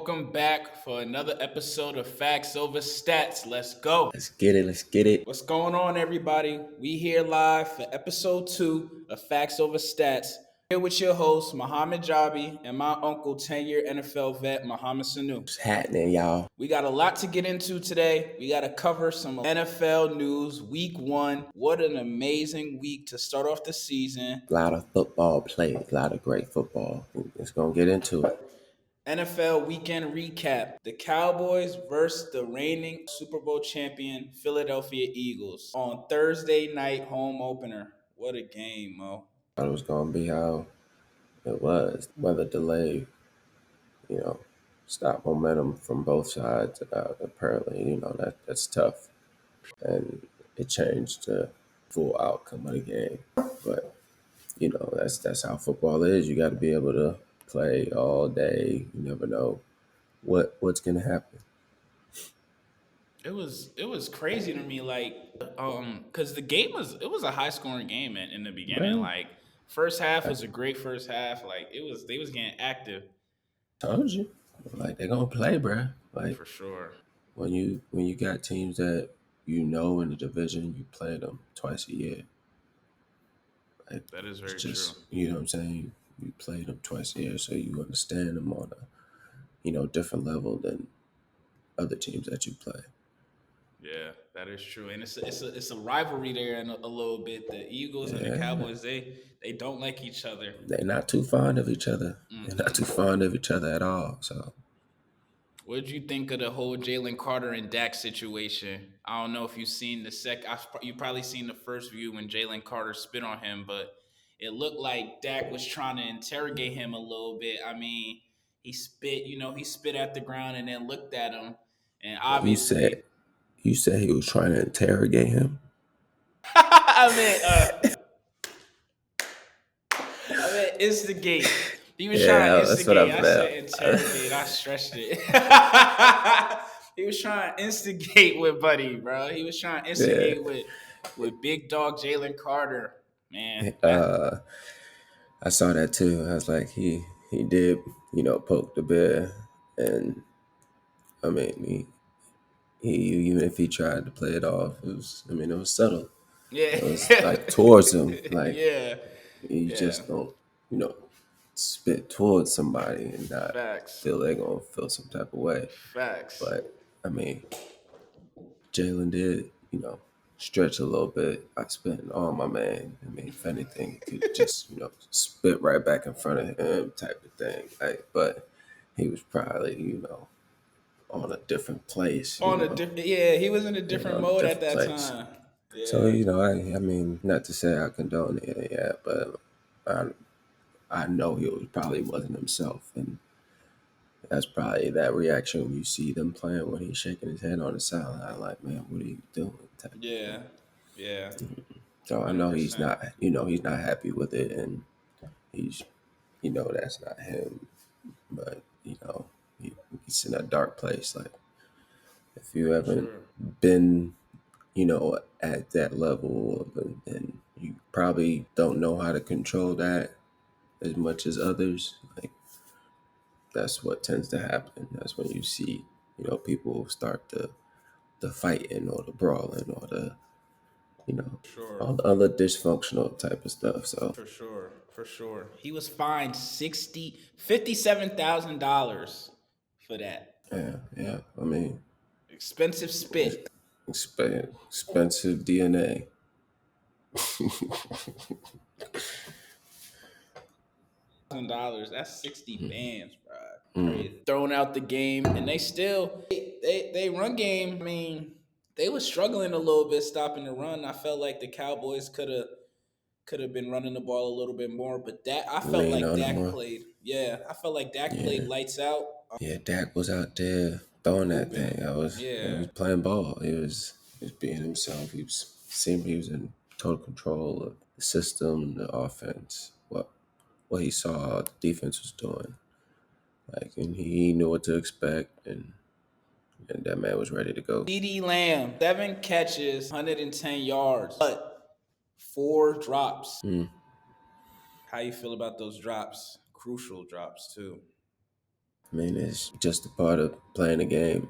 welcome back for another episode of Facts Over Stats. Let's go. Let's get it. Let's get it. What's going on, everybody? We here live for episode 2 of Facts Over Stats. Here with your host, Mohamed Jabbie, and my uncle, 10-year NFL vet, Mohamed Sanu. What's happening, y'all? We got a lot to get into today. We got to cover some NFL news, week 1. What an amazing week to start off the season. A lot of football played, a lot of great football. Let's go get into it. NFL weekend recap. The Cowboys versus the reigning Super Bowl champion Philadelphia Eagles on Thursday night home opener. What a game, Mo. Thought it was going to be how it was. Weather delay, stop momentum from both sides. Apparently, that's tough. And it changed the full outcome of the game. But, that's how football is. You got to be able to play all day. You never know what's going to happen. It was crazy to me, because the game was a high scoring game in the beginning. Right. First half was a great first half. They was getting active. Told you, they're gonna play, bro. For sure. When you got teams that in the division, you play them twice a year. That is very true. You know what I'm saying? You play them twice a year, so you understand them on a different level than other teams that you play. Yeah, that is true, and it's a rivalry there in a little bit. The Eagles and the Cowboys, they don't like each other. They're not too fond of each other. Mm-hmm. They're not too fond of each other at all. So, what did you think of the whole Jaylen Carter and Dak situation? I don't know if you've seen you probably seen the first view when Jaylen Carter spit on him, but it looked like Dak was trying to interrogate him a little bit. I mean, he spit at the ground and then looked at him, and obviously. You said he was trying to interrogate him? I mean, instigate. He was trying to instigate. I said interrogate. I stretched it. He was trying to instigate with Buddy, bro. He was trying to instigate with big dog Jaylen Carter, man. I saw that too. I was like, he did, poke the bear, and I mean, he even if he tried to play it off, it was subtle. Yeah, it was towards him, you yeah. just don't, spit towards somebody and not feel they're gonna feel some type of way. Facts. But I mean, Jaylen did, stretch a little bit. I spit on my man. I mean, if anything, he could just, spit right back in front of him type of thing. But he was probably, on a different place. He was in a different mode at that time. Yeah. So, I mean, not to say I condone it yet, but I know he probably wasn't himself. And that's probably that reaction when you see them playing when he's shaking his head on the sideline, like, man, what are you doing? Yeah. So I know 100%. He's not, he's not happy with it, and he's, that's not him. But, he's in a dark place. Like, if you haven't been, at that level, and you probably don't know how to control that as much as others, like, that's what tends to happen. That's when you see, people start the fighting or the brawling or the, all the other dysfunctional type of stuff. So for sure, he was fined $57,000 for that. Yeah. I mean, expensive spit, expensive DNA. $1,000. That's 60 bands, bro. Throwing out the game, and they still they run game. I mean, they were struggling a little bit stopping the run. I felt like the Cowboys could have been running the ball a little bit more, but I felt like Dak played. Yeah, I felt like Dak played lights out. Yeah, Dak was out there throwing that thing. He was playing ball. He was being himself. He was in total control of the system, the offense, what he saw the defense was doing. And he knew what to expect, and that man was ready to go. CD Lamb, 7 catches, 110 yards, but 4 drops. How you feel about those drops? Crucial drops too. I mean, it's just a part of playing the game.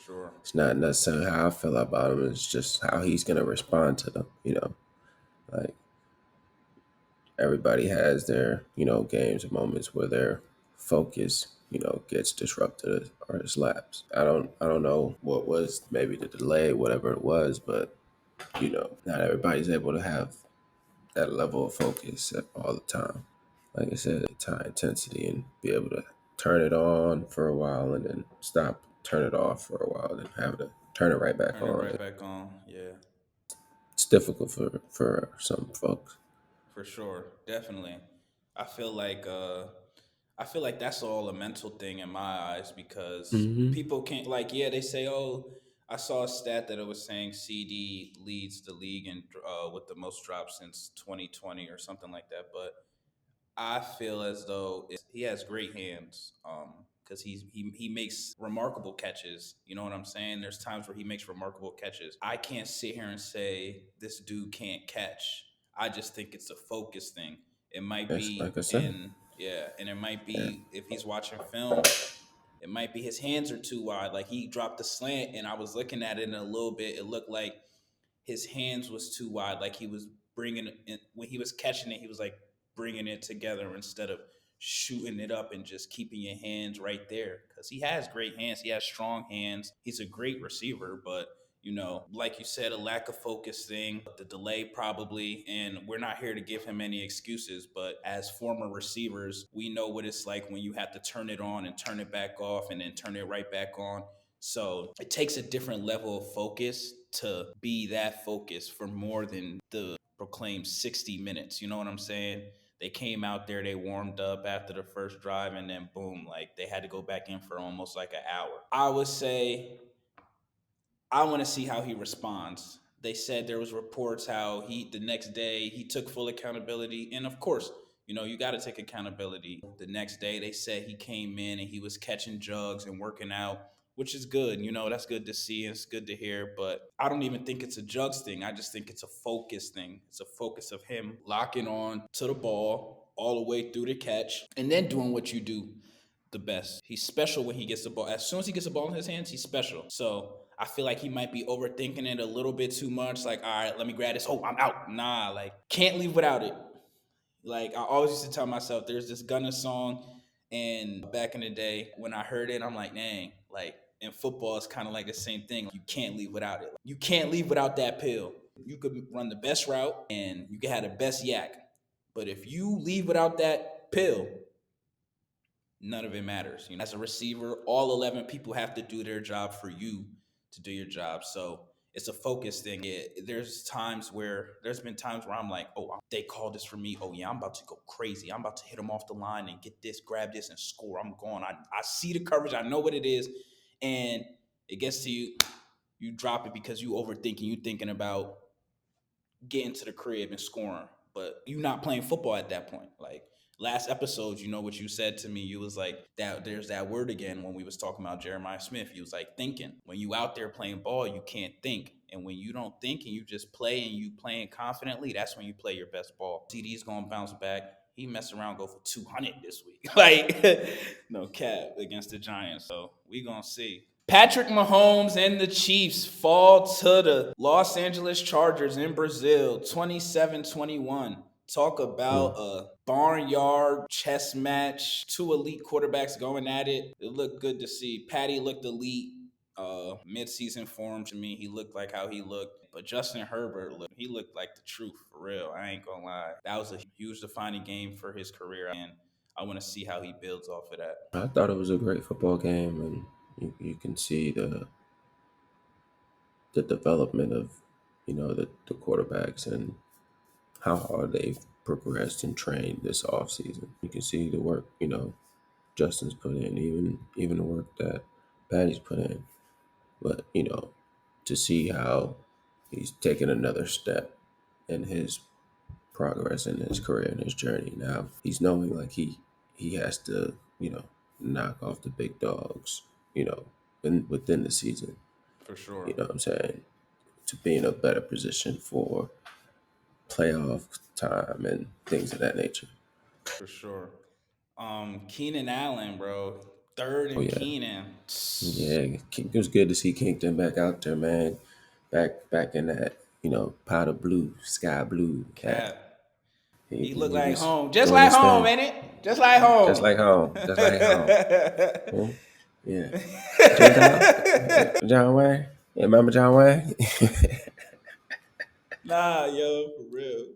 Sure. It's not necessarily how I feel about him. It's just how he's gonna respond to them. Like everybody has their games and moments where their focus gets disrupted or is lapsed. I don't know what was maybe the delay, whatever it was, but not everybody's able to have that level of focus all the time. Like I said, high intensity and be able to turn it on for a while and then stop, turn it off for a while, and have to turn it right back Turn it on. right back on. Yeah. It's difficult for some folks. For sure, definitely. I feel like I feel like that's all a mental thing in my eyes because Hmm. people can't like yeah they say oh I saw a stat that it was saying CD leads the league in with the most drops since 2020 or something like that, but I feel as though he has great hands. Because he makes remarkable catches. You know what I'm saying? There's times where he makes remarkable catches. I can't sit here and say this dude can't catch. I just think it's a focus thing. It might Yes, be like I said. in yeah, and it might Yeah. be if he's watching film. It might be his hands are too wide. Like he dropped the slant, and I was looking at it in a little bit. It looked like his hands was too wide. Like he was bringing it when he was catching it. He was like bringing it together instead of shooting it up and just keeping your hands right there. Because he has great hands. He has strong hands. He's a great receiver, but like you said, a lack of focus thing, the delay probably, and we're not here to give him any excuses, but as former receivers, we know what it's like when you have to turn it on and turn it back off and then turn it right back on. So it takes a different level of focus to be that focused for more than the proclaimed 60 minutes. You know what I'm saying? They came out there, they warmed up after the first drive, and then boom, like they had to go back in for almost like an hour. I would say I want to see how he responds. They said there was reports how he the next day he took full accountability, and of course, you got to take accountability. The next day they said he came in and he was catching jugs and working out, which is good. That's good to see. It's good to hear. But I don't even think it's a jugs thing. I just think it's a focus thing. It's a focus of him locking on to the ball all the way through the catch, and then doing what you do the best. He's special when he gets the ball. As soon as he gets the ball in his hands, he's special. So I feel like he might be overthinking it a little bit too much. Like, all right, let me grab this. Oh, I'm out. Nah, like, can't leave without it. Like, I always used to tell myself, there's this Gunna song, and back in the day when I heard it, I'm like, dang, like, in football, it's kind of like the same thing. You can't leave without it. You can't leave without that pill. You could run the best route and you could have the best yak. But if you leave without that pill, none of it matters. As a receiver, all 11 people have to do their job for you to do your job. So it's a focus thing. There's been times where I'm like, oh, they called this for me. Oh yeah, I'm about to go crazy. I'm about to hit them off the line and get this, grab this, and score. I'm going. I see the coverage. I know what it is, and it gets to you. You drop it because you overthinking. You thinking about getting to the crib and scoring, but you not playing football at that point. Like last episode, you know what you said to me. You was like that. There's that word again when we was talking about Jeremiah Smith. You was like thinking. When you out there playing ball, you can't think, and when you don't think and you just play and you playing confidently, that's when you play your best ball. TD's gonna bounce back. He messed around, go for 200 this week. Like no cap against the Giants. So we gonna see. Patrick Mahomes and the Chiefs fall to the Los Angeles Chargers in Brazil 27-21. Talk about Mm. a barnyard chess match. Two elite quarterbacks going at it. It looked good to see. Patty looked elite. Mid-season form to me, he looked like how he looked. But Justin Herbert, he looked like the truth for real. I ain't gonna lie. That was a huge defining game for his career, and I want to see how he builds off of that. I thought it was a great football game, and you can see the development of the quarterbacks and how hard they've progressed and trained this offseason. You can see the work Justin's put in, even the work that Patty's put in. But to see how he's taken another step in his progress in his career and his journey. Now he's knowing like he has to knock off the big dogs within the season. For sure. You know what I'm saying? To be in a better position for playoff time and things of that nature. For sure. Keenan Allen, bro. Third Oh and yeah, Keenan. yeah. It was good to see Kingston back out there, man. Back in that, powder blue, sky blue. That Cap. he, He looked he like was home. Just doing like his home, thing, ain't it? Just like just home. like home, just like home. Yeah, yeah. J Dog, John Wayne, yeah, remember John Wayne? Nah, yo, for real.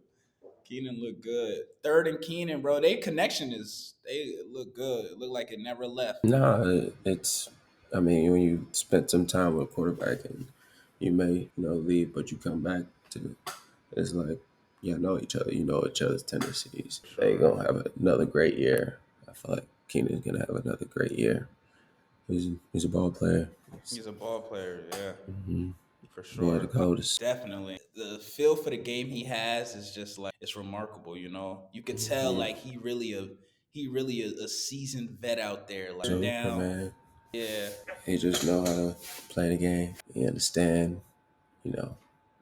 Keenan looked good. Third and Keenan, bro. They look good. It looked like it never left. No, it's. I mean, when you spend some time with a quarterback and you may, leave, but you come back to, it's like, you know each other. You know each other's tendencies. They Sure. gonna have another great year. I feel like Keenan's gonna have another great year. He's a ball player. He's a ball player, yeah. Mm-hmm. For Boy, the sure. coldest. Definitely. The feel for the game he has is just like it's remarkable, you know. You could tell Mm-hmm. like he really a seasoned vet out there. Like Super down. man. Yeah. He just know how to play the game. He understand, you know,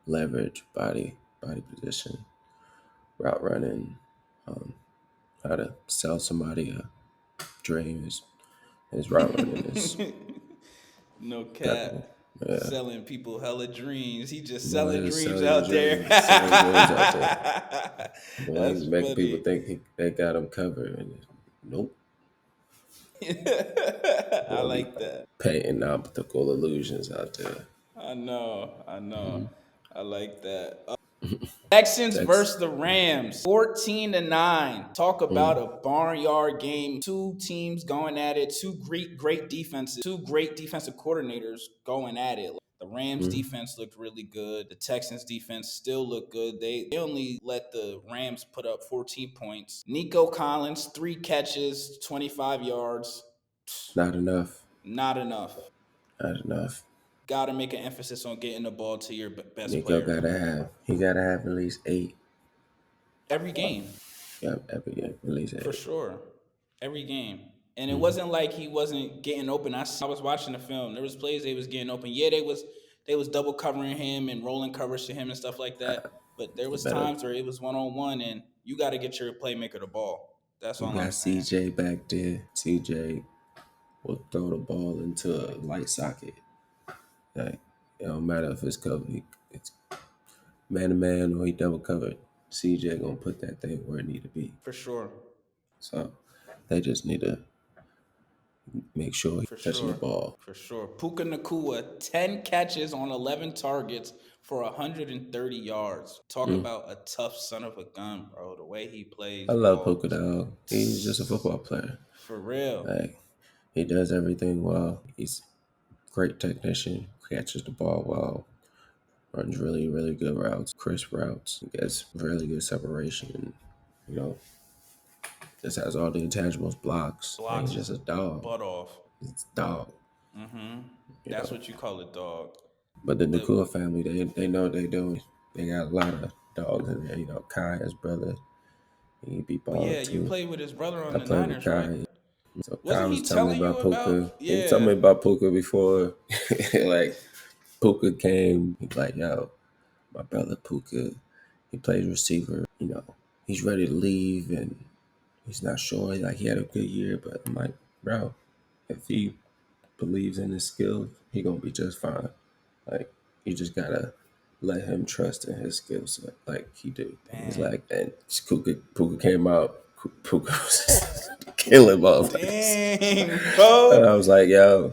leverage, body position, route running, um, how to sell somebody a dream. His route running is No impeccable. cap. Yeah. Selling people hella dreams. He just Boy, selling he'll dreams sell you out there. dreams, selling dreams out there. Boy, That's he's making people funny. think they got him covered. And nope. I Boy, be like that. painting optical illusions out there. I know. I know. Mm-hmm. I like that. Texans Tex. versus the Rams, 14-9. Talk about Mm. a barnyard game. Two teams going at it. Two great defenses. Two great defensive coordinators going at it. The Rams Mm. defense looked really good. The Texans defense still looked good. They only let the Rams put up 14 points. Nico Collins, 3 catches, 25 yards. Not enough. Not enough. Not enough. Got to make an emphasis on getting the ball to your best Nico player gotta have at least 8. every game. Yep, every game, at least For 8. sure. Every game. And it Mm-hmm. wasn't like he wasn't getting open. I was watching the film. There was plays they was getting open. Yeah, they was double covering him and rolling coverage to him and stuff like that. But there You was better. times where it was 1-on-1 and you got to get your playmaker the ball. That's You all I'm got saying. CJ back there. CJ will throw the ball into a light socket. Like, it don't matter if it's covered. It's man to man or he double covered. CJ gonna put that thing where it need to be. For sure. So they just need to make sure he's For touching the sure. ball. For sure. Puka Nakua, 10 catches on 11 targets for 130 yards. Talk Mm. about a tough son of a gun, bro. The way he I plays love ball. Puka dog. He's just a football player. For real. Like, he does everything well. He's a great technician. Catches the ball well. Runs really, really good routes, crisp routes. He gets really good separation. You know, just has all the intangibles, blocks. And Blocks he's his just a dog. butt off. It's a dog. Mm-hmm. You That's know. what you call a dog. But the The Nakua family, they know what they doing. They got a lot of dogs in there. You know, Kai, his brother, he be balling yeah, you too. played with his brother on I the played with Niners, right? Kai. So Kai Wasn't was he telling me telling you about about? Puka. He was telling Yeah. me about Puka before. Like, Puka came. He's like, yo, my brother Puka, he plays receiver. You know, he's ready to leave and he's not sure. Like, he had a good year, but I'm like, bro, if he believes in his skills, he gonna be just fine. Like, you just gotta let him trust in his skill set, like he do. And he's Dang. like, and Puka came out. Puka was killing motherfuckers. Dang, And bro. I was like, yo,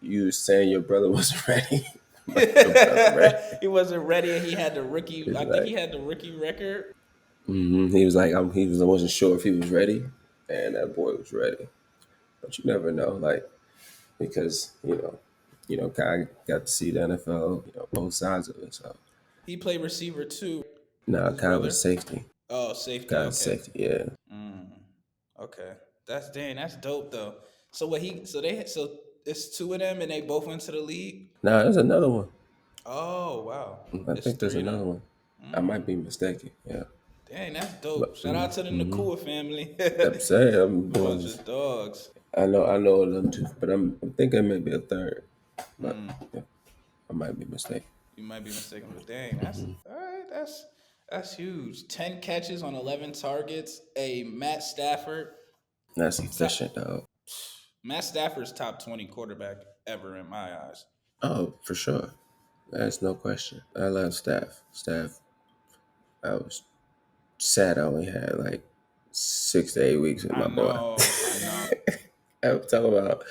you was saying your brother wasn't ready. Like, your brother ready. He wasn't ready and he had the rookie. He's I think he like, had the rookie record. he was like, I wasn't sure if he was ready, and that boy was ready. But you never know, like, because Kai got to see the NFL, both sides of it. So He played receiver too. now His Kai brother. was safety. Oh, safety. Kai was Okay. safety, yeah. Mm, okay. That's dope though. So what he so it's two of them and they both went to the league? Now there's another one. Oh wow. I It's think there's three of them. another one. I might Mm, be mistaken. Yeah, dang, that's dope. but Shout out to the Nakua family. I'm saying I'm Bunch doing. of dogs. I know them two, but I'm thinking maybe a third, but Mm, yeah, I might be mistaken. you might be mistaken, but dang, that's all right. That's huge. 10 catches on 11 targets. A Matt Stafford. That's So, efficient, dog. Matt Stafford's top 20 quarterback ever in my eyes. Oh, for sure. That's no question. I love Staff. I was sad I only had like 6 to 8 weeks with I my boy. know. I'm talking about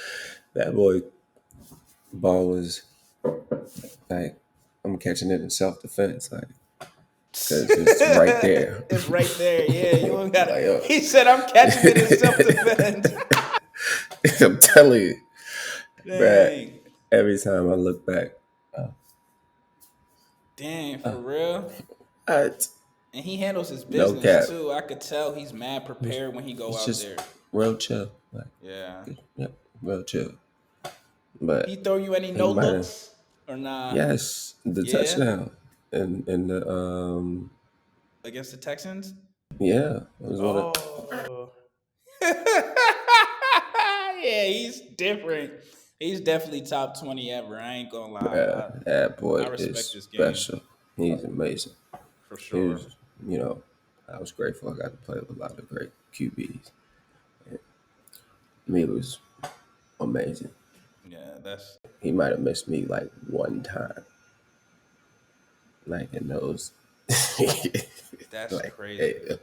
that boy ball was like I'm catching it in self defense, like because it's right there. It's right there. Yeah, you don't got Like, it. He said, "I'm catching it in self defense." I'm telling you, bruh, Dang. every time I look back, Dang, for real. I, And he handles his no business cap. too. I could tell he's mad prepared when he go It's out just there. real chill. Like, Yeah. yep, real chill. He But throw you any he no might have, looks or nah? yes, the Yeah. touchdown and the Against the Texans. yeah, it was one of Oh. Yeah, he's different. He's definitely top 20 ever. I ain't gonna lie. that I boy is respect this game special. He's amazing. for He sure. was, I was grateful I got to play with a lot of great QBs. I mean, it was amazing. Yeah, that's He might have missed me like one time, like in those. Like, hey, crazy.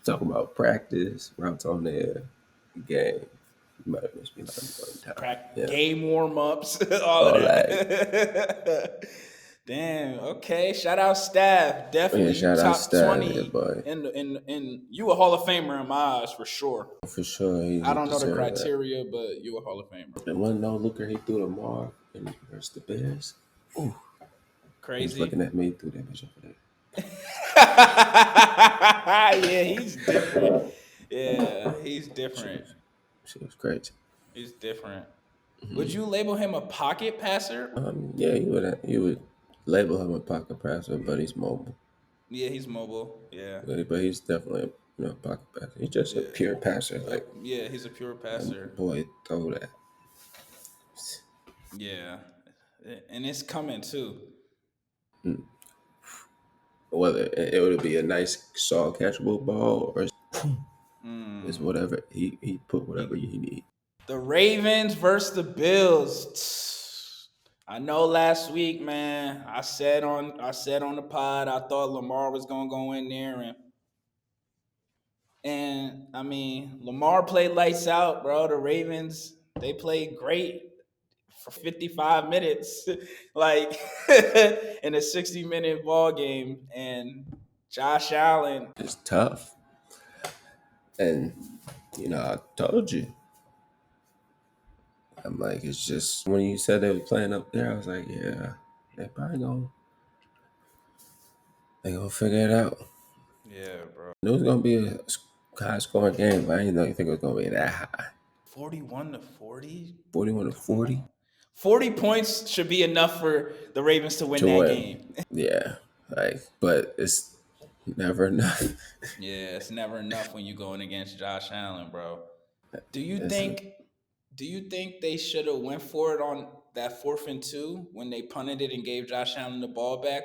talking about practice, routes on there, game. You might have missed me like one time. Yeah, Game warm ups, all of all that. that. Damn. Okay. Shout out staff. Yeah, Definitely you shout out top Stan, yeah, 20 boy. in you a Hall of Famer in my eyes for sure. For sure, I he don't know the deserved that. criteria, but you a Hall of Famer. And one no looker he threw to Marv and versus the Bears. Ooh, he was Crazy. looking at me through that bitch over there. Yeah, he's different. Yeah, he's different. She was great. He's different. Would you label him a pocket passer? Yeah, you would label him a pocket passer, but he's mobile. Yeah, he's mobile. Yeah. But he's definitely a pocket passer. He's just a Yeah. pure passer. Like, Yeah, he's a pure passer. boy, throw that. Yeah. And it's coming too. Whether it would be a nice soft catchable ball or it's Mm. whatever he put whatever you need. The Ravens versus the Bills. I know last week, man, I said on the pod I thought Lamar was gonna go in there and I mean Lamar played lights out, bro. The Ravens, they played great for 55 minutes, like in a 60-minute ball game. And Josh Allen, It's tough. And I told you. I'm like, it's just when you said they was playing up there, I was like, yeah, they gonna figure it out. yeah, bro, It was gonna be a high scoring game, but I didn't think it was gonna be that high. 41-40. 41-40 40 points should be enough for the Ravens to win to that win. game. Yeah, but it's never enough. Yeah, it's never enough when you're going against Josh Allen, bro. Do you Listen, think they should have went for it on that 4th and 2 when they punted it and gave Josh Allen the ball back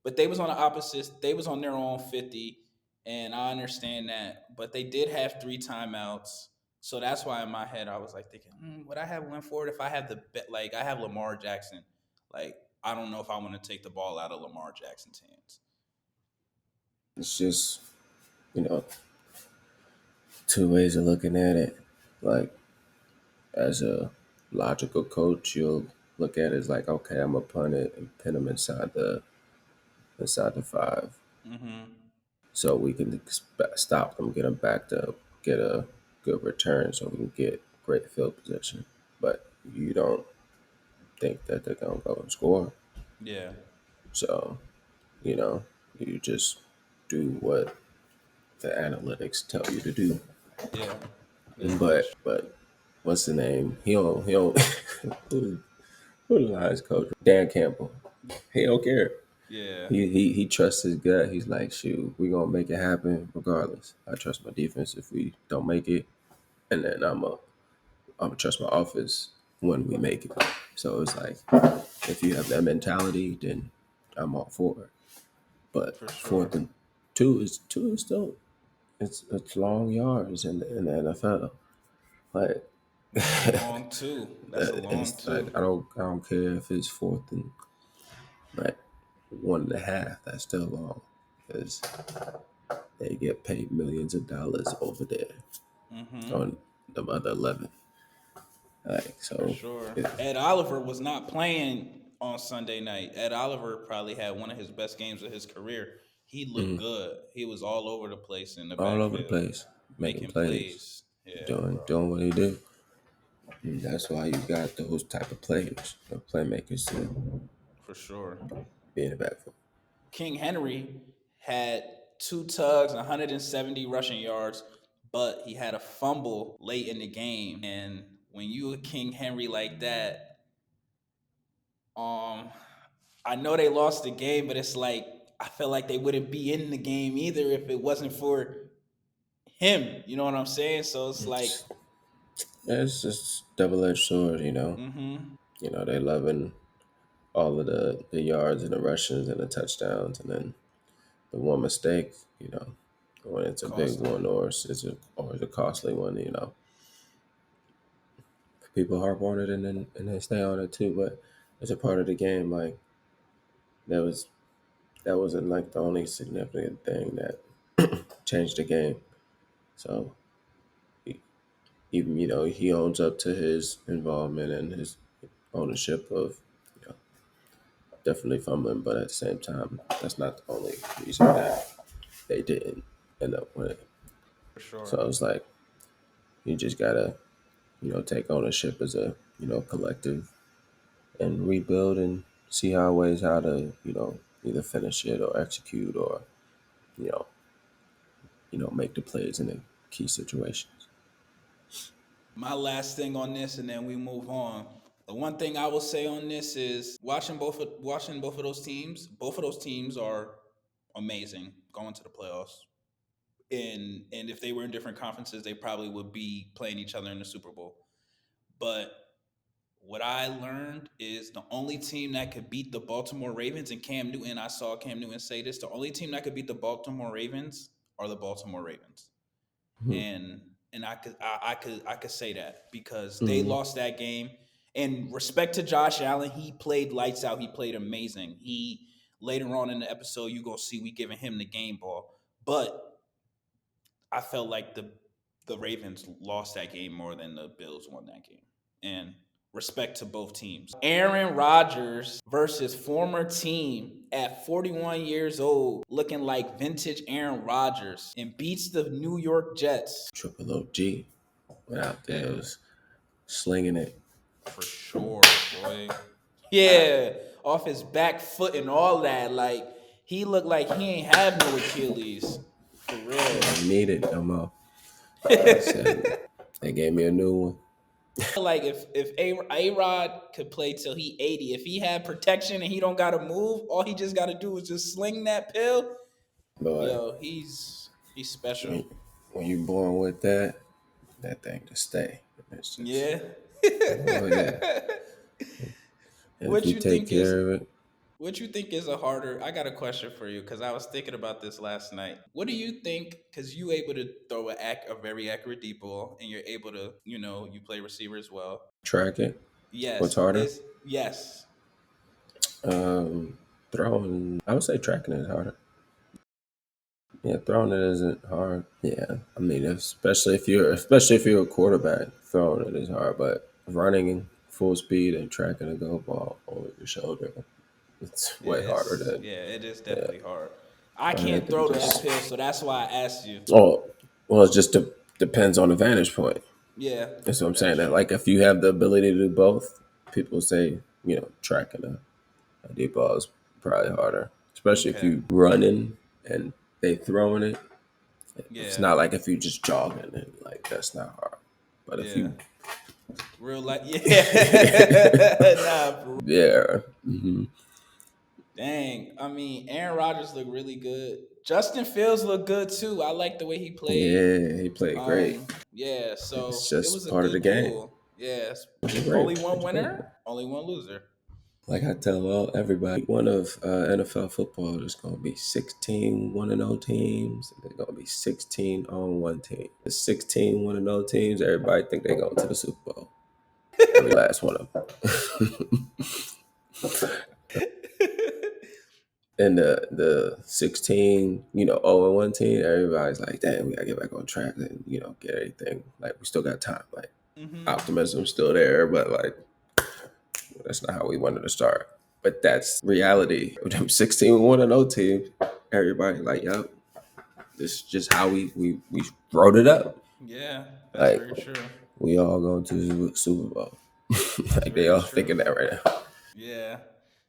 but they was on the opposite, they was on their own 50, and I understand that, but they did have 3 timeouts. So that's why in my head I was like thinking, would I have went for it if I had the bet? Like I have Lamar Jackson. Like I don't know if I want to take the ball out of Lamar Jackson's hands. it's just you know two ways of looking at it. Like as a logical coach, you'll look at it as like, okay, I'm gonna punt it and pin them inside the 5, Mm-hmm. so we can stop them, get them backed up, get a good return, so we can get great field position. But you don't think that they're gonna go and score, Yeah. so you know you just do what the analytics tell you to do. Yeah. Yeah. But what's the name? He don't who the Lions coach? Dan Campbell. He don't care. Yeah. He trusts his gut. He's like, shoot, we gonna make it happen regardless. I trust my defense if we don't make it, and then I'm gonna trust my offense when we make it. So it's like, if you have that mentality, then I'm all for it. But For sure. 4th and 2 is still it's long yards in the NFL. Like That's a long two. That's a long it's like two. I don't care if it's fourth and like 1.5. That's still long because they get paid millions of dollars over there Mm-hmm. on the other 11. Like For so, sure. it, Ed Oliver was not playing on Sunday night. Ed Oliver probably had one of his best games of his career. He looked mm, good. He was all over the place in the all over the backfield, place, making making plays, plays. Yeah. doing what he do. And that's why you got those type of players, playmakers to For sure. be in the backfield. King Henry had two tugs, 170 rushing yards, but he had a fumble late in the game. And when you a King Henry like that, um, I know they lost the game, but it's like I feel like they wouldn't be in the game either if it wasn't for him. You know what I'm saying? So it's like, It's, it's just double-edged sword, you know. mm-hmm, You know they loving all of the yards and the rushes and the touchdowns, and then the one mistake, when it's a big costly. one or it's a costly one, people harp on it and they stay on it too. But it's a part of the game. Like that was that wasn't like the only significant thing that changed the game. So he, even he owns up to his involvement and his ownership of definitely fumbling, but at the same time, that's not the only reason that they didn't end up winning. For sure. So it's like you just gotta take ownership as a collective and rebuild and see how to either finish it or execute or you know make the plays in the key situations. My last thing on this, and then we move on. The one thing I will say on this is watching both of those teams. Both of those teams are amazing going to the playoffs. And if they were in different conferences, they probably would be playing each other in the Super Bowl. But what I learned is the only team that could beat the Baltimore Ravens and Cam Newton, I saw Cam Newton say this, the only team that could beat the Baltimore Ravens are the Baltimore Ravens. Hmm. And I could say that because they Hmm. lost that game. And respect to Josh Allen, he played lights out. He played amazing. He later on in the episode, you gonna see we giving him the game ball. But I felt like the Ravens lost that game more than the Bills won that game. And respect to both teams. Aaron Rodgers versus former team at 41 years old, looking like vintage Aaron Rodgers, and beats the New York Jets. Triple OG went out there Yeah, was slinging it. for sure, boy. Yeah, off his back foot and all that. Like he looked like he ain't have no Achilles. For real. I need it no more. I said they gave me a new one. Like if A Rod could play till he 80, if he had protection and he don't gotta move, all he just gotta do is just sling that pill. Boy, Yo, he's special. when, when you're born with that thing to stay. It's just, Yeah. oh yeah. And if what you you take think is care of it, what you think is a harder? I got a question for you because I was thinking about this last night. What do you think? Because you able to throw a very accurate deep ball, and you're able to, you play receiver as well. track it. What's Yes, harder? is yes. Throwing. I would say tracking is harder. Yeah, throwing it isn't hard. Yeah, I mean, especially if you're a quarterback, throwing it is hard. But running full speed and tracking a go ball over your shoulder, it's Yeah, way harder than it is yeah. definitely hard. I I can't think throw the just uphill, so that's why I asked you. oh well, it just depends on the vantage point. Yeah, That's what I'm that is saying. That true. like if you have the ability to do both, people say tracking a deep ball is probably harder, especially if Okay. you running and they throwing it. It's Yeah. not like if you just jogging and like that's not hard. But if Yeah. you Real life. Yeah. Nah. yeah, hmm Dang. I mean, Aaron Rodgers looked really good. Justin Fields looked good too. I like the way he played. yeah, he played great. Yeah. It's So it was just a part of the good game. duel. Yes. It's a great, Only one it's a great winner. game. Only one loser. Like I tell everybody, one of NFL football, there's going to be 16 1-0 teams. There's going to be 16 on one team. The 16 1-0 teams, everybody think they're going to the Super Bowl. Every last one of them. And the 16, 0-1 team, everybody's like, damn, we got to get back on track and, get everything. Like, we still got time. Like, Hmm. optimism's still there, but, like, that's not how we wanted to start. But that's reality. With them 16 1-0 teams, everybody like, yep, this is just how we wrote it up. Yeah, that's Like, very true. we all going to the Super Bowl. That's Like, they very all true. thinking that right now. Yeah,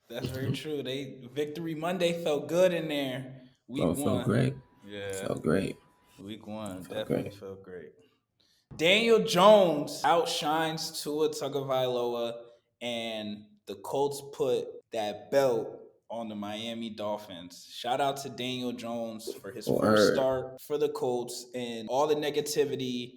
that's very true. They Victory Monday felt good in there. Oh, Week it felt one. great. It Yeah, felt great. week one It felt definitely great. felt great. Daniel Jones outshines Tua Tagovailoa, and the Colts put that belt on the Miami Dolphins. Shout out to Daniel Jones for his first Word. start for the Colts and all the negativity,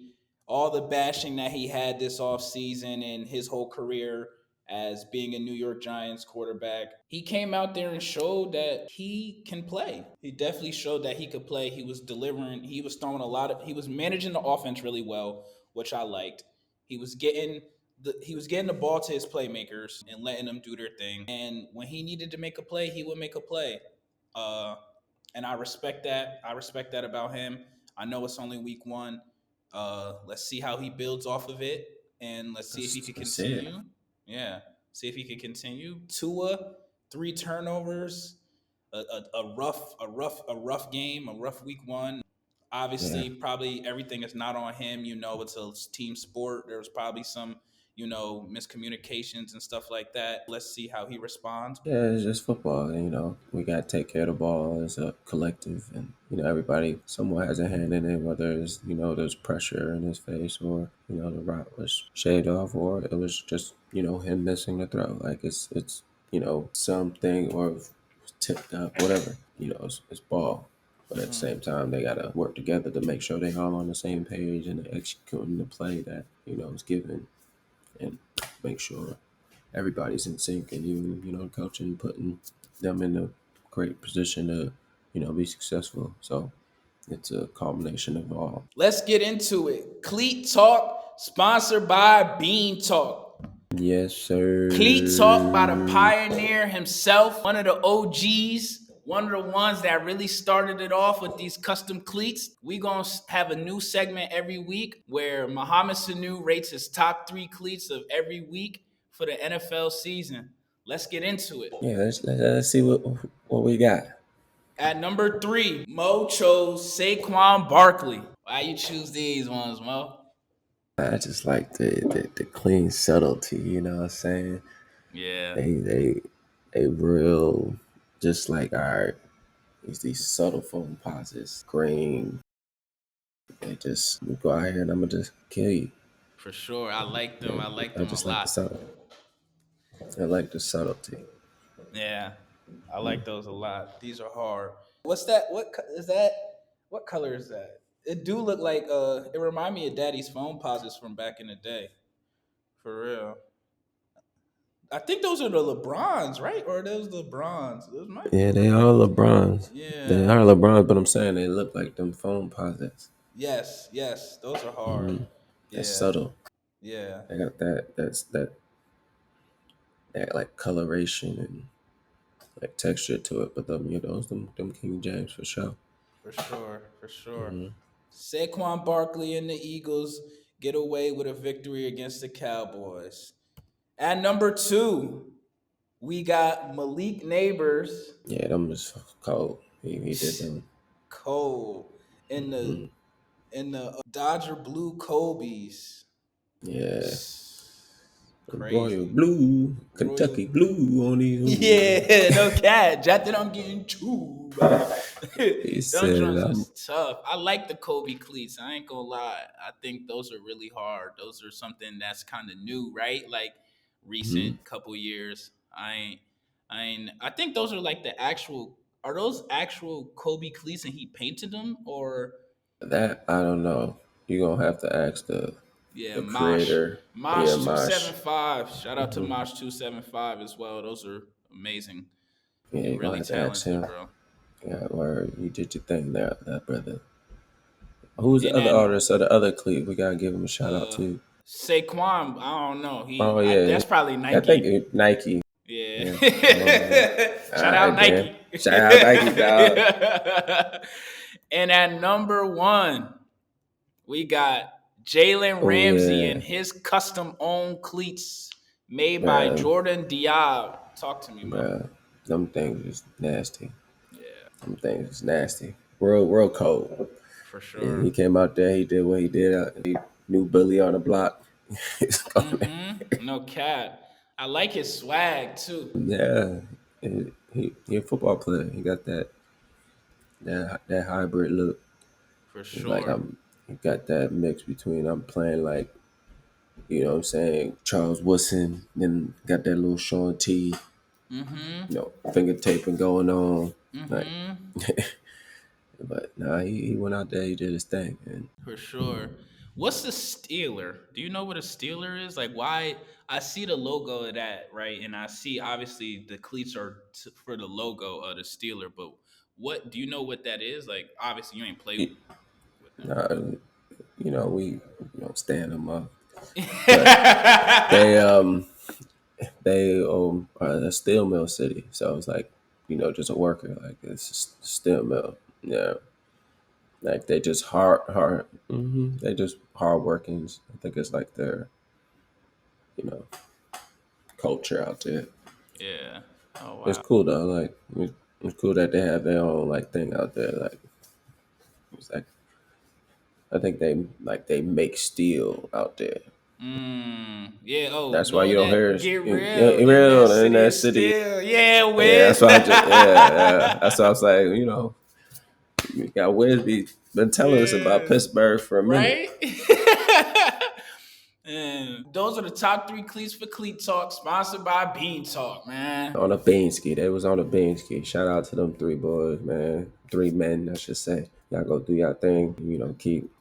all the bashing that he had this offseason and his whole career as being a New York Giants quarterback. He came out there and showed that he can play. He definitely showed that he could play. He was delivering. He was throwing a lot of. He was managing the offense really well, which I liked. He was getting the ball to his playmakers and letting them do their thing. And when he needed to make a play, he would make a play. Uh, and I respect that. I respect that about him. I know it's only week one. Let's see how he builds off of it, and let's see if he could That's it. continue. Yeah, see if he could continue. Tua, 3 turnovers, a rough game, a rough week one. Yeah. Obviously, probably everything is not on him. It's a team sport. There was probably some, miscommunications and stuff like that. Let's see how he responds. Yeah, it's just football. And, we got to take care of the ball as a collective. And, everybody somewhat has a hand in it, whether it's, there's pressure in his face or, the route was shaved off or it was just, him missing the throw. Like it's something or tipped up, whatever. It's ball. But at the Hmm. same time, they got to work together to make sure they all on the same page and executing the play that, is given and make sure everybody's in sync and coaching putting them in a great position to be successful. So it's a combination of all. Let's get into it. Cleat Talk, sponsored by Bean Talk. Yes, Cleat Talk by the sir. pioneer himself, one of the OGs, one of the ones that really started it off with these custom cleats. We gonna have a new segment every week where Mohamed Sanu rates his top 3 cleats of every week for the NFL season. Let's get into it. Yeah, let's see what we got. At number 3, Mo chose Saquon Barkley. Why you choose these ones, Mo? I just like the clean subtlety. You know what I'm saying? Yeah, They real just like all right. It's these subtle phone pauses, green. They just you go out here and I'm gonna just kill you. for sure. I like them. I And like I them a just like the lot. subtle. I like the subtlety. Yeah, I Mm. like those a lot. These are hard. What's that? Is that? What color is that? It do look like It remind me of Daddy's phone pauses from back in the day. For real. I think those are the LeBrons, right? Or are those LeBrons? Those might be Yeah, they are LeBrons. LeBrons. They Yeah. are LeBrons, but I'm saying they look like them phone posits. Yes. Yes. Those are hard. Mm-hmm. That's Yeah. subtle. Yeah. They got that like coloration and like texture to it. But them King James for sure. For sure. For sure. Mm-hmm. Saquon Barkley and the Eagles get away with a victory against the Cowboys. At number 2, we got Malik Neighbors, Yeah, them was cold. He did them. Cole, in the Mm-hmm. Dodger Blue Kobe's. Yeah, Royal Crazy. Blue, Royal. Kentucky Blue on these. Yeah, no cat. Jacked I'm getting chewed by. He Them said, drums "I'm was tough. I like the Kobe cleats. I ain't gonna lie. I think those are really hard. Those are something that's kind of new, right? Like mhm. recent couple years. I think those are like the actual. Are those actual Kobe cleats and he painted them, or That I don't know. You gonna have to ask the Yeah, the Mosh. creator. Yeah, Mosh Mosh. 275. Shout out to Mosh 275 as well. Those are amazing. Yeah, They're you're gonna really have to ask talented, him. bro. Yeah, where you did your thing there, that brother. Who's the And other then artist or the other Cleat? We gotta give him a shout out uh too. Saquon, I don't know. Oh yeah, That's probably I think Nike. Nike. Yeah. Yeah. Oh, all Shout out right, then. Nike. Shout out Nike, dog. And at number one, we got Jalen Oh Ramsey yeah, and his custom owned cleats made by man, Jordan Diab. Talk to me, Mo. bro. Them things is nasty. Yeah, Them things is nasty. Real cold. for And sure. he came out there. He did what he did. He new bully on the block. He's going there. No cat. I like his swag too. Yeah, and he a football player. He got that hybrid look. For It's like sure. he got that mix between I'm playing like what I'm saying, Charles Woodson, then got that little Sean T, finger taping going on. Like but nah, he went out there, he did his thing, and For sure. What's the Steeler? Do you know what a Steeler is? Like, why? I see the logo of that, right? And I see obviously the cleats are for the logo of the Steeler, but what do you know what that is? Like, obviously you ain't played with them. nah, we stand them up. But They are a steel mill city, so it's like just a worker, like it's a steel mill. Yeah, like they just hard. They just hard workings. I think it's like their you know culture out there. yeah. Oh It's wow. cool though. Like it's cool that they have their own like thing out there. Like it's like I think they make steel out there. Yeah. Oh, That's why know you don't hear that get real in in that real in city that is city. still. Yeah, Yeah, that's Wiz. why I just yeah. That's why I was like, you got Wiz be been telling us about Yeah. Pittsburgh for a minute. Right? And those are the top three cleats for Cleat Talk, sponsored by Bean Talk, man. On a bean ski. They was on a bean ski. Shout out to them three boys, man. Three men, I should say. Y'all go do y'all thing.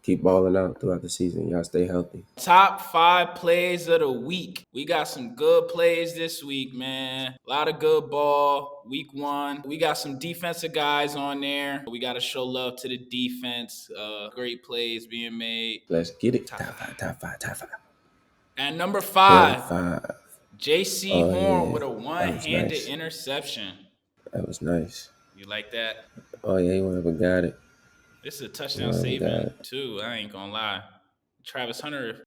Keep balling out throughout the season. Y'all stay healthy. Top 5 plays of the week. We got some good plays this week, man. A lot of good ball. Week 1. We got some defensive guys on there. We got to show love to the defense. Great plays being made. Let's get it. Top Top five, top five, top five. At number Number 5, 5. JC Oh Horn yeah. with a That was one-handed nice. interception. That was nice. You like that? Oh yeah, he went up and got it. This is a He touchdown went up and got saving it. too. I ain't gonna lie. Travis Hunter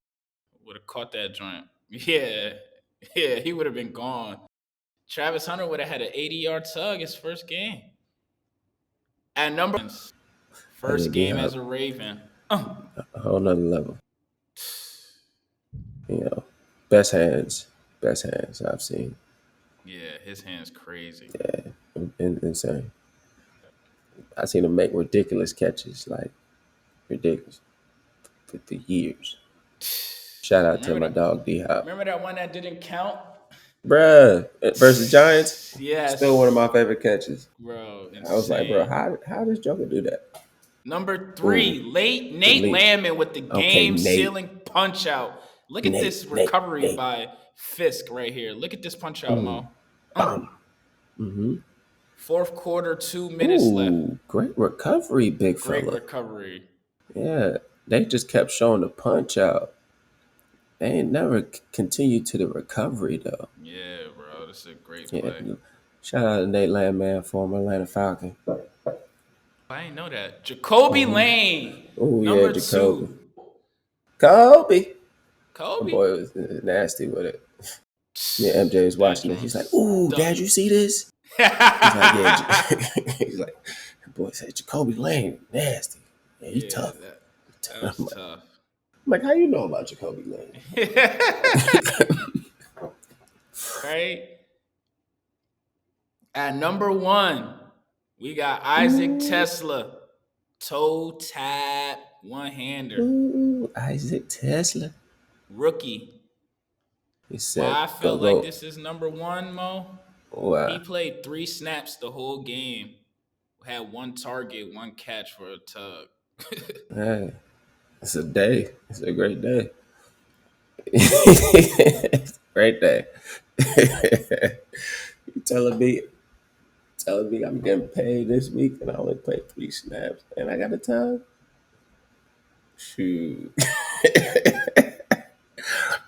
would have caught that joint. Yeah, yeah, he would have been gone. Travis Hunter would have had an 80-yard tug his first game. At number Oh yeah, first D game as Hop. a Raven. A whole nother level. Best hands I've seen. Yeah, his hand's crazy. Yeah, insane. I seen him make ridiculous catches, like ridiculous, for the years. Shout out to Remember my that? dog D Hop, Remember that one that didn't count? bruh. Versus Giants, still one of Yes, my favorite catches. bro, I was like, bro, insane. how does Joker do that? Number Ooh, 3, late Nate delete. Landman with the Okay, Nate, game-sealing punch-out. Look at Nate, this Nate, recovery Nate. by Fisk right here. Look at this punch-out, Mo. Bum. Mm-hmm. Fourth quarter, 2 minutes left. Ooh, great recovery, big Great fella. recovery. Yeah, they just kept showing the punch out. They ain't never continued to the recovery though. Yeah, bro. This is a great Yeah, play. shout out to Nate Landman, former Atlanta Falcon. I didn't know that. Jacoby Lane, Oh yeah, number Jacoby. 2. Kobe. My Kobe. boy was nasty with it. Yeah, MJ was That watching it. He's like, joint's "Ooh, stuck. Dad, you see this?" He's like, "Yeah." He's like, "The boy said Jacoby Lane, nasty. Yeah, he's Yeah, tough." that I'm was tough. like, "How you know about Jacoby Lane?" Right? At number 1, we got Isaac Tesla. Toe tap, one-hander. Ooh, Isaac Tesla. Rookie. He said, Why I "Go felt like go." this is number 1, Mo? He Wow, played 3 snaps the whole game. Had 1 target, 1 catch for a tug. hey, it's a day. It's a great day. Right there. You telling me I'm getting paid this week and I only played 3 snaps and I got a time? Shoot.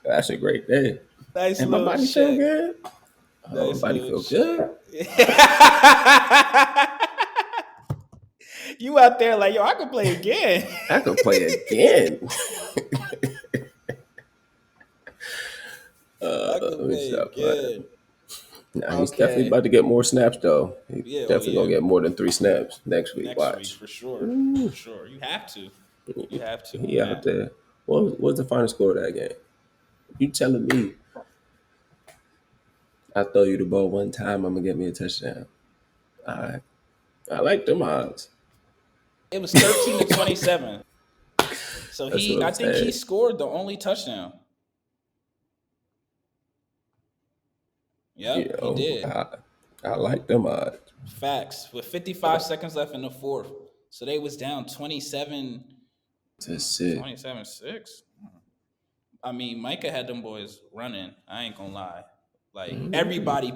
That's a great day. Nice And my little body feel check. good. Oh, my Nice body little feel check. good. You out there like, yo, I can play again. I could play again. I Let can me play stop playing. again. Nah, he's definitely Okay. about to get more snaps though. He's Yeah, oh definitely yeah. gonna get more than 3 snaps next week. Next week Watch. for sure. Ooh. For sure. You have to. You have to on He out that. there. What's the final score of that game? You telling me I throw you the ball one time, I'm gonna get me a touchdown. I like them odds. It was 13-27. So That's what I I'm think he saying. scored the only touchdown. You Yep, he know, did. I like them odds. Facts. With 55 seconds left in the fourth. So they was down 27 That's it. 27-6. I mean, Micah had them boys running. I ain't gonna lie. Like everybody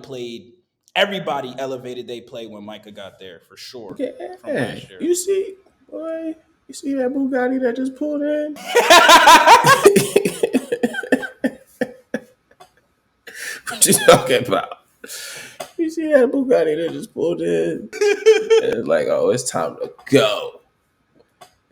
elevated they play when Micah got there for sure. From Yeah. last year. You see, boy, you see that Bugatti that just pulled in? What you talking about? You see that Bugatti that just pulled in? And it's like, oh, it's time to go.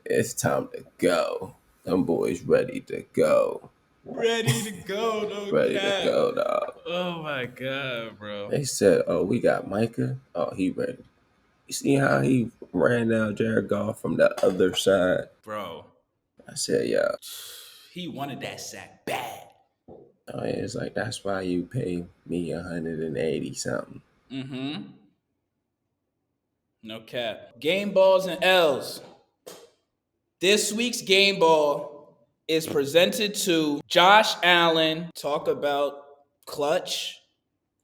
It's time to go. Them boys ready to go. Ready to go, no Ready to cap. go, dog. Oh my god, bro. They said, oh, we got Micah. Oh, he ready. You see how he ran down Jared Goff from the other side? Bro. I said, yeah. He wanted that sack bad. Oh, yeah, it's like, that's why you pay me 180 something. Mm-hmm. No cap. Game balls and L's. This week's game ball is presented to Josh Allen. Talk about clutch.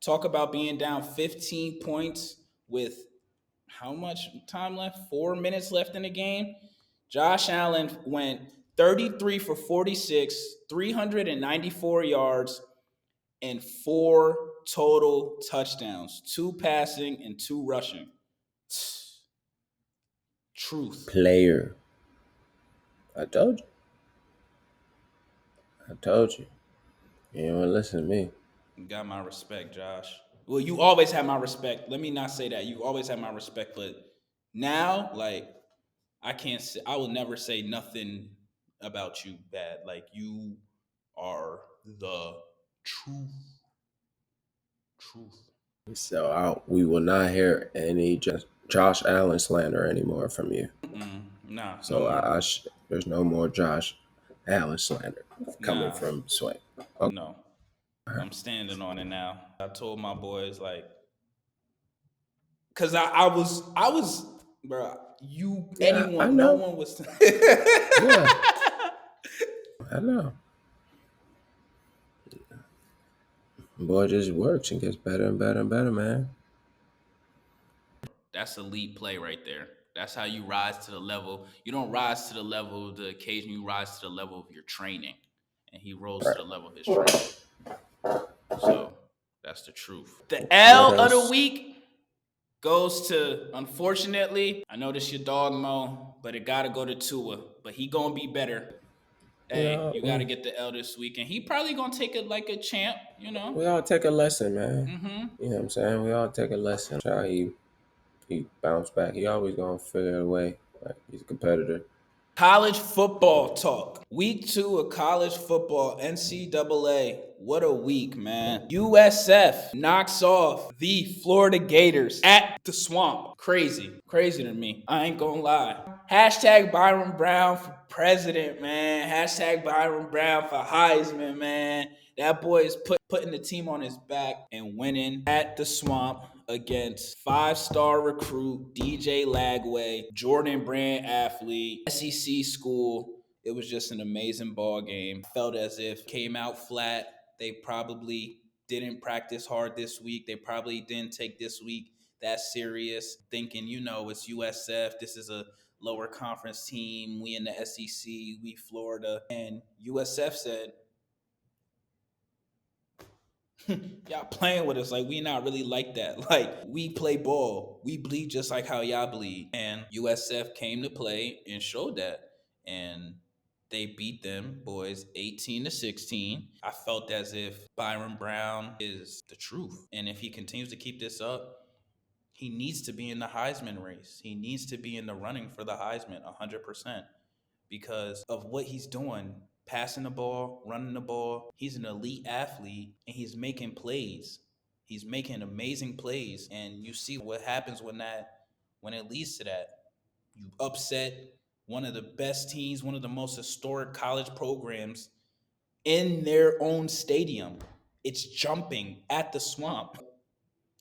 Talk about being down 15 points with how much time left? 4 minutes left in the game. Josh Allen went 33 for 46, 394 yards, and 4 total touchdowns, 2 passing and 2 rushing. Truth. Player. I told you. I told you. You don't want to listen to me. You got my respect, Josh. Well, you always have my respect. Let me not say that. You always have my respect, but now, like, I can't say, I will never say nothing about you bad. Like, you are the truth. Truth. So we will not hear any Josh Allen slander anymore from you. Nah, So no more. there's no more Josh Allen slander coming Nah, from Swain. Okay. no. I'm standing on it now. I told my boys, like, cause I was, bro. Yeah, I No know. one was. Yeah, I know. Boy, it just works and gets better and better and better, man. That's elite play right there. That's how you rise to the level. You don't rise to the level of the occasion. You rise to the level of your training, and he rose to the level of his training. So that's the truth. The L of the week goes to, unfortunately, I know this your dog Mo, but it gotta go to Tua. But he gonna be better. Hey, you gotta get the L this week, and he probably gonna take it like a champ, you know. We all take a lesson, man. Mm-hmm. You know what I'm saying? We all take a lesson. How he bounced back. He always gonna figure a way. Like, he's a competitor. College football talk. Week 2 of college football, NCAA. What a week, man. USF knocks off the Florida Gators at the Swamp. Crazy. Crazy to me. I ain't gonna lie. Hashtag Byron Brown for president, man. Hashtag Byron Brown for Heisman, man. That boy is putting the team on his back and winning at the Swamp against 5-star recruit DJ Lagway, Jordan Brand athlete, SEC school. It was just an amazing ball game. Felt as if came out flat. They probably didn't practice hard this week. They probably didn't take this week that serious, thinking, it's USF. This is a lower conference team. We in the SEC. We Florida. And USF said, Y'all playing with us like we not really like that. Like we play ball, we bleed just like how y'all bleed. And USF came to play and showed that, and they beat them boys 18-16. I felt as if Byron Brown is the truth, and if he continues to keep this up, he needs to be in the Heisman race. He needs to be in the running for the Heisman 100% because of what he's doing, passing the ball, running the ball. He's an elite athlete and he's making plays. He's making amazing plays, and you see what happens when it leads to that. You upset one of the best teams, one of the most historic college programs in their own stadium. It's jumping at the swamp.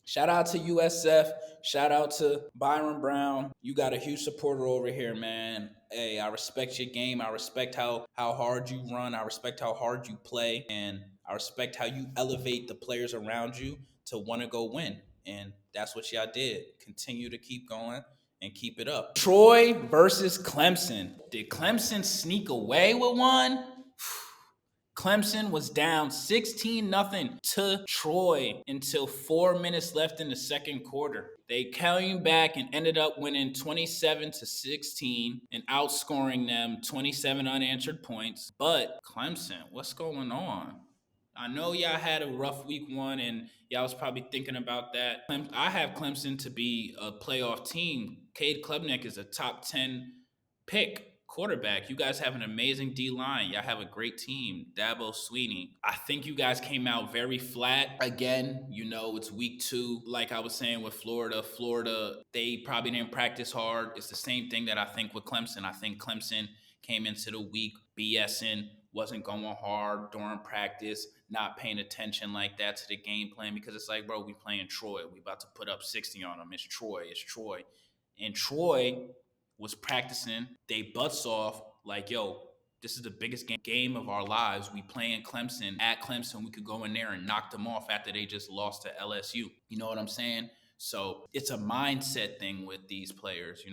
Shout out to USF. Shout out to Byron Brown. You got a huge supporter over here, man. Hey, I respect your game. I respect how hard you run. I respect how hard you play. And I respect how you elevate the players around you to want to go win. And that's what y'all did. Continue to keep going and keep it up. Troy versus Clemson. Did Clemson sneak away with one? Clemson was down 16-0 to Troy until 4 minutes left in the second quarter. They came back and ended up winning 27-16 and outscoring them 27 unanswered points. But Clemson, what's going on? I know y'all had a rough week one and y'all was probably thinking about that. I have Clemson to be a playoff team. Cade Klubnik is a top 10 pick quarterback. You guys have an amazing D-line. Y'all have a great team. Dabo Sweeney. I think you guys came out very flat. Again, it's week 2. Like I was saying with Florida, they probably didn't practice hard. It's the same thing that I think with Clemson. I think Clemson came into the week BSing, wasn't going hard during practice, not paying attention like that to the game plan because it's like, bro, we playing Troy. We about to put up 60 on them. It's Troy. And Troy was practicing they butts off like, yo, this is the biggest game of our lives. We playing Clemson at Clemson. We could go in there and knock them off after they just lost to LSU. You know what I'm saying? So it's a mindset thing with these players,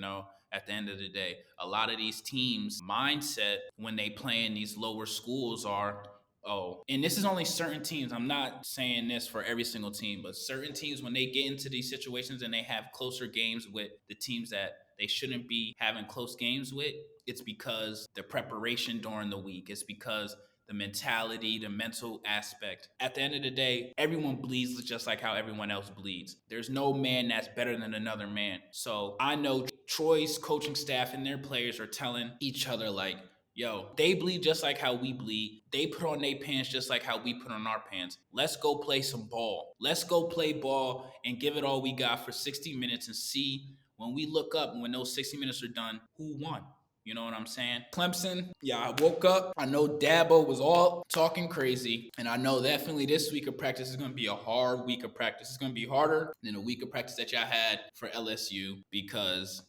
at the end of the day. A lot of these teams' mindset when they play in these lower schools are, oh, and this is only certain teams. I'm not saying this for every single team, but certain teams, when they get into these situations and they have closer games with the teams that they shouldn't be having close games with, it's because the preparation during the week. It's because the mentality, the mental aspect. At the end of the day, everyone bleeds just like how everyone else bleeds. There's no man that's better than another man. So I know Troy's coaching staff and their players are telling each other like, yo, they bleed just like how we bleed. They put on their pants just like how we put on our pants. Let's go play some ball. Let's go play ball and give it all we got for 60 minutes and see when we look up, when those 60 minutes are done, who won? You know what I'm saying? Clemson, yeah, I woke up. I know Dabo was all talking crazy. And I know definitely this week of practice is going to be a hard week of practice. It's going to be harder than a week of practice that y'all had for LSU because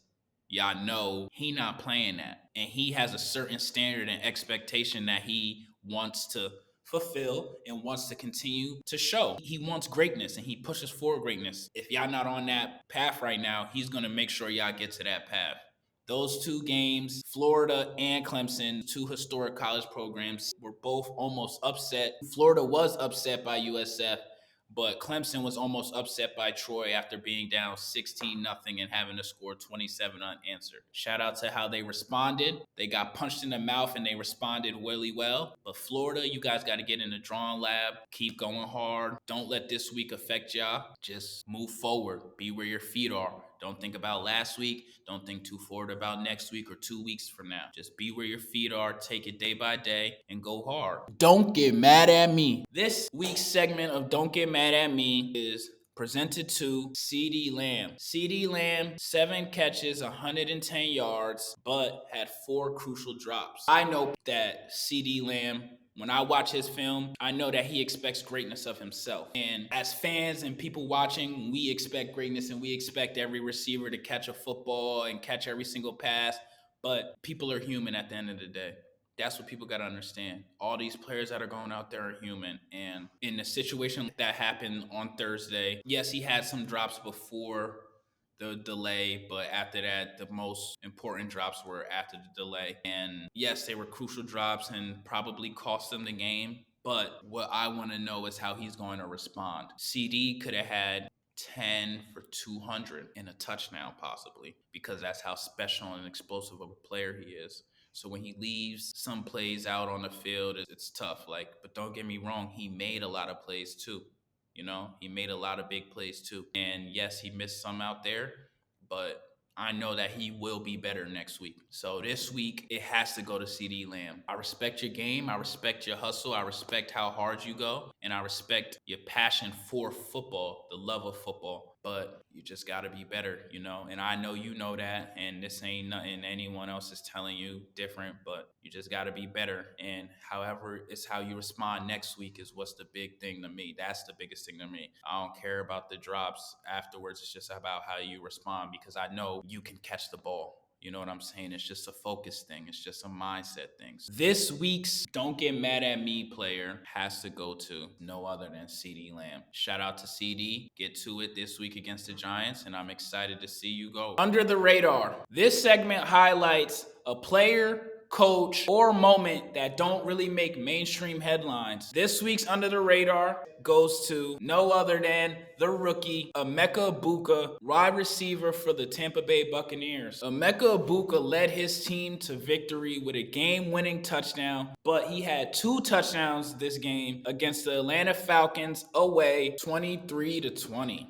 y'all know he not playing that. And he has a certain standard and expectation that he wants to fulfill and wants to continue to show. He wants greatness and he pushes for greatness. If y'all not on that path right now, he's going to make sure y'all get to that path. Those two games, Florida and Clemson, two historic college programs, were both almost upset. Florida was upset by USF, but Clemson was almost upset by Troy after being down 16-0 and having to score 27 unanswered. Shout out to how they responded. They got punched in the mouth and they responded really well. But Florida, you guys got to get in the drawing lab. Keep going hard. Don't let this week affect y'all. Just move forward. Be where your feet are. Don't think about last week. Don't think too forward about next week or 2 weeks from now. Just be where your feet are, take it day by day, and go hard. Don't get mad at me. This week's segment of Don't Get Mad at Me is presented to CD Lamb. CD Lamb, 7 catches, 110 yards, but had 4 crucial drops. I know that CD Lamb, when I watch his film, I know that he expects greatness of himself. And as fans and people watching, we expect greatness and we expect every receiver to catch a football and catch every single pass. But people are human at the end of the day. That's what people got to understand. All these players that are going out there are human. And in the situation that happened on Thursday, yes, he had some drops before the delay, but after that, the most important drops were after the delay. And yes, they were crucial drops and probably cost them the game. But what I want to know is how he's going to respond. CD could have had 10 for 200 and a touchdown possibly, because that's how special and explosive of a player he is. So when he leaves some plays out on the field, it's tough. But don't get me wrong, he made a lot of plays too. He made a lot of big plays too. And yes, he missed some out there, but I know that he will be better next week. So this week, it has to go to CD Lamb. I respect your game. I respect your hustle. I respect how hard you go. And I respect your passion for football, the love of football. But you just got to be better, And I know you know that. And this ain't nothing anyone else is telling you different. But you just got to be better. And however, it's how you respond next week is what's the big thing to me. That's the biggest thing to me. I don't care about the drops afterwards. It's just about how you respond, because I know you can catch the ball. You know what I'm saying? It's just a focus thing. It's just a mindset thing. This week's Don't Get Mad at Me player has to go to no other than CD Lamb. Shout out to CD. Get to it this week against the Giants, and I'm excited to see you go. Under the radar. This segment highlights a player, coach, or moment that don't really make mainstream headlines. This week's Under the Radar goes to no other than the rookie, Emeka Egbuka, wide receiver for the Tampa Bay Buccaneers. Emeka Egbuka led his team to victory with a game-winning touchdown, but he had 2 touchdowns this game against the Atlanta Falcons away, 23-20.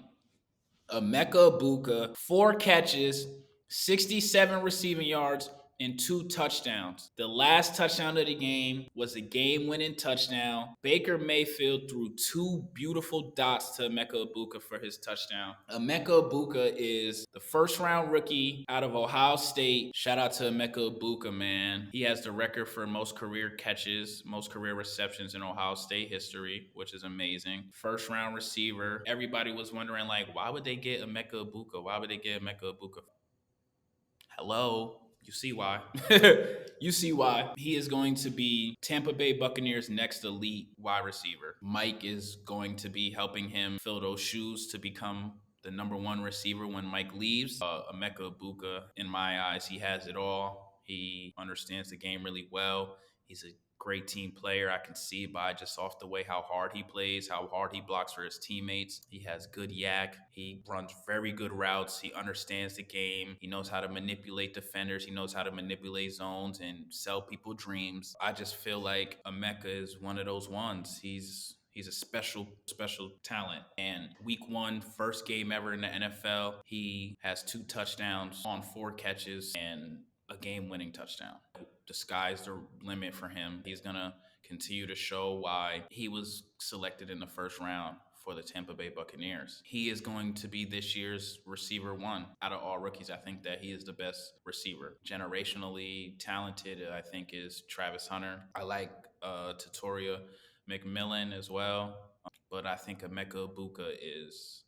Emeka Egbuka, 4 catches, 67 receiving yards, and 2 touchdowns. The last touchdown of the game was a game-winning touchdown. Baker Mayfield threw 2 beautiful dots to Emeka Egbuka for his touchdown. Emeka Egbuka is the first-round rookie out of Ohio State. Shout out to Emeka Egbuka, man. He has the record for most career catches, most career receptions in Ohio State history, which is amazing. First-round receiver. Everybody was wondering, why would they get Emeka Egbuka? Why would they get Emeka Egbuka? Hello? You see why. You see why. He is going to be Tampa Bay Buccaneers' next elite wide receiver. Mike is going to be helping him fill those shoes to become the number 1 receiver when Mike leaves. Emeka Egbuka, in my eyes, he has it all. He understands the game really well. He's a great team player. I can see it by just off the way how hard he plays, how hard he blocks for his teammates. He has good yak. He runs very good routes. He understands the game. He knows how to manipulate defenders. He knows how to manipulate zones and sell people dreams. I just feel like Emeka is one of those ones. He's a special talent. And week 1, first game ever in the NFL, he has 2 touchdowns on 4 catches and a game-winning touchdown. The sky's the limit for him. He's going to continue to show why he was selected in the first round for the Tampa Bay Buccaneers. He is going to be this year's receiver 1 out of all rookies. I think that he is the best receiver. Generationally talented, I think, is Travis Hunter. I like Tutoria McMillan as well. But I think Emeka Egbuka is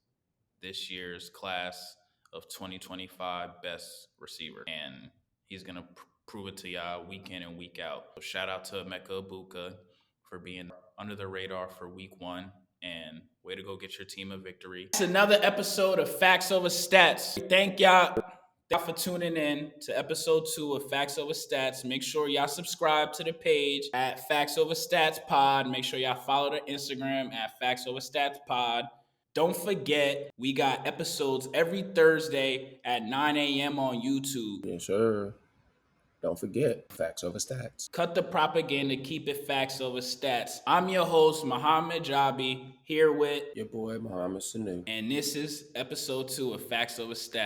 this year's class of 2025 best receiver. And he's going to prove it to y'all week in and week out. So shout out to Emeka Egbuka for being under the radar for week 1. And way to go get your team a victory. It's another episode of Facts Over Stats. Thank y'all for tuning in to episode 2 of Facts Over Stats. Make sure y'all subscribe to the page at Facts Over Stats Pod. Make sure y'all follow the Instagram at Facts Over Stats Pod. Don't forget, we got episodes every Thursday at 9 a.m. on YouTube. Yes, sir. Don't forget, Facts Over Stats. Cut the propaganda, keep it facts over stats. I'm your host, Mohamed Jabbie, here with your boy, Mohamed Sanu. And this is episode 2 of Facts Over Stats.